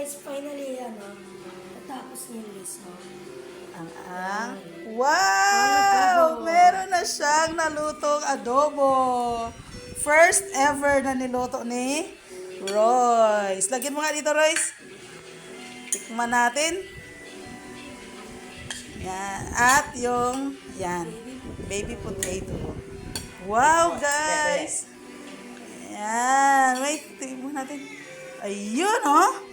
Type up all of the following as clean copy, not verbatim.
guys, finally yan natapos niya guys. Wow! Meron na siyang nalutong adobo. First ever na niluto ni Royce. Lagyan mo nga dito, Royce. Tikman natin. Yan. At yung, yan, baby potato. Wow, guys! Yan. Wait, tingnan natin. Ayun, oh.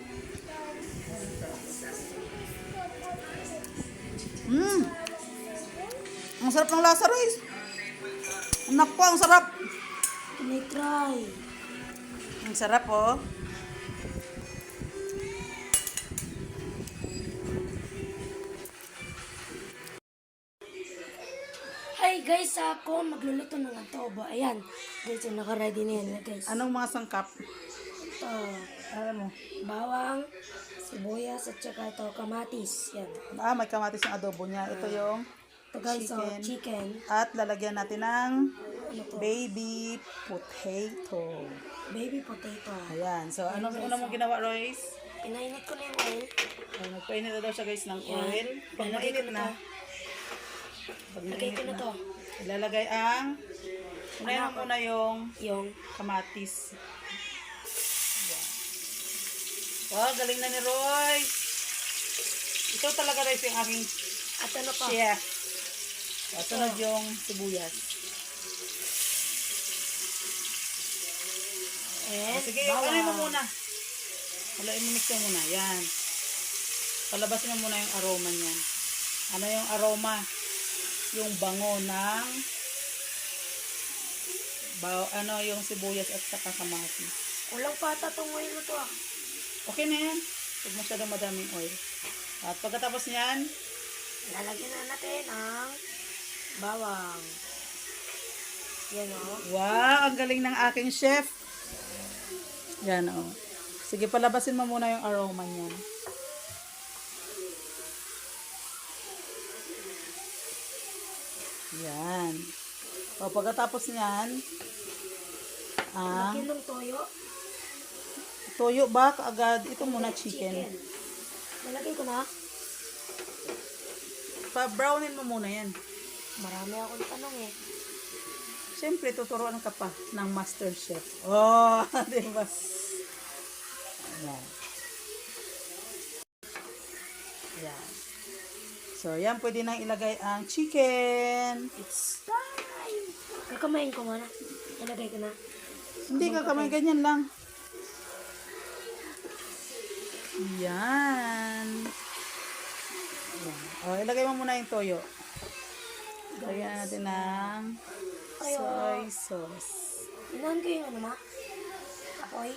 Ang sarap ng lasa, Royce. Naku, ang sarap. May try. Ang sarap, oh. Hi guys, ako magluluto ng adobo. Ayan, guys, yung naka-ready na yan guys. Anong mga sangkap? Ito, Alam mo. bawang, sibuyas, at saka ito, kamatis. Yan. May kamatis yung adobo niya. Ito yung Ito guys, chicken. At lalagyan natin ng Ano to? baby potato. Baby potato. Ayan. So, anong una mong ginawa, Royce? Pinainit ko na yung oil. Nagpainit na daw siya, guys, ng Yan. oil. Pag Lalagay ko mainit na na, to. Lagay ko na to. ilalagay ang unahin mo muna yung Yung kamatis. Ayan. Wow, galing na ni Royce. Ito talaga, Royce, yung aking at ano pa? chef. At sunod yung sibuyas. And Sige, bawang. ano mo muna? Wala, imimix mo muna. Yan. Palabasin mo muna yung aroma niyan. Ano yung aroma? Yung bango ng yung sibuyas at saka kamatis. Kulang pata tong oil mo to Okay na yan. Huwag masyadong madaming oil. At pagkatapos niyan, Lalagyan na natin ang bawang. Yan wow, ang galing ng aking chef. Yan, oh. Sige, palabasin mo muna yung aroma niyan. Yan. O, pagkatapos niyan, Lagyan ng toyo. toyo ba? Agad, ito muna chicken. Nalagay ko na. Pa-brownin mo muna yan. Marami akong tanong eh. Siyempre, tuturuan ka pa ng master chef. Oh, di ba? Ayan. Ayan. So, yan, pwede nang ilagay ang chicken. It's time! Kakamayin ko muna. Nalagay ko na. Hindi ka kamay, ganyan lang. Yan. Ayan. O, ilagay mo muna yung toyo. Lagyan natin ng soy sauce. Inahan ko yung ano ma? Apoy?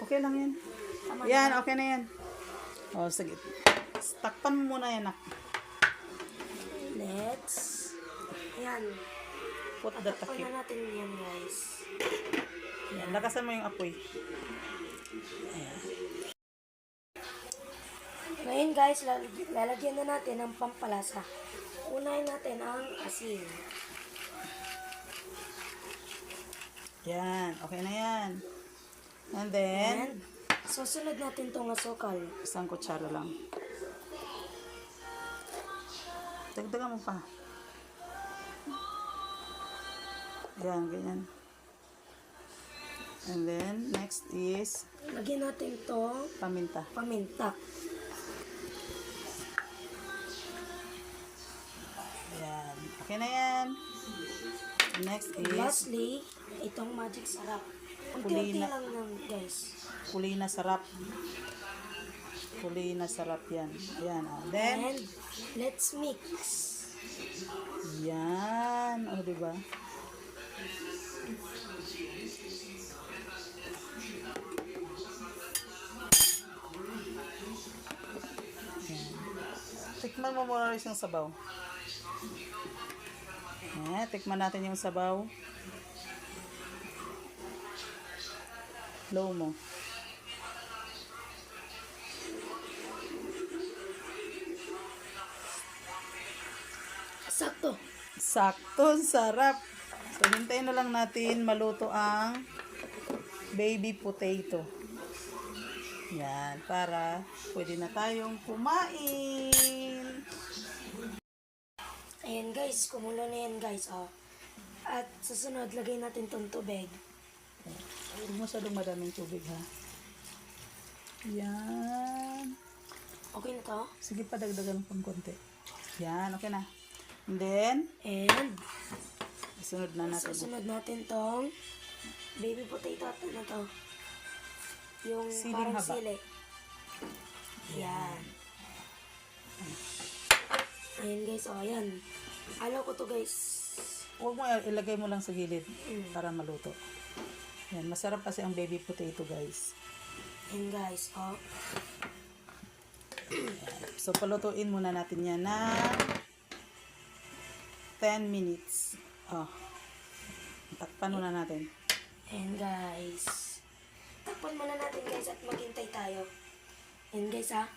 Okay lang yan. Tama Yan, na. okay na yan. O, sige. Takpan mo muna yan. Let's. Ayan. Put the Takpan takip. na natin yan guys. Yan, lakasan mo yung apoy. Ngayon guys, lalagyan na natin ng pampalasa. Unahin natin ang asin. Yan, okay na yan. And then, And susunod natin tong asukal. isang kutsara lang. Dagdagan mo pa. Yan, ganyan. And then, next is Lagyan natin to paminta. paminta. Yan. Okay na yan. Next is Lastly, itong magic sarap. Unti-unti Kulina. lang lang guys. kulina sarap. Kulina sarap yan. Yan. Then, And let's mix. yan. O, diba? Tikman mo muna rin yung sabaw. Tikman natin yung sabaw. Low mo. Sakto. Sakto, sarap. So, hintayin na lang natin maluto ang baby potato. Yan, para pwede na tayong kumain. Ayan guys, kumulo na yan guys, oh. At susunod, lagay natin tong tubig. Huwag masyadong madaming tubig ha. Yan. Okay na to? Sige pa, dagdagan pang konti. Yan, okay na. And then, And, sunod na natin. susunod natin tong baby potato at ano to? Yung Siling parang haba. sili. Yan. Ayan guys, oh, ayan. Alaw ko to guys. Huwag mo, ilagay mo lang sa gilid para maluto. Yan, masarap kasi ang baby potato guys. Ayan guys, oh. So, palutuin muna natin yan na 10 minutes. Oh. Takpan muna natin. Ayan guys. Takpan muna natin guys at maghintay tayo. Ayan guys ha.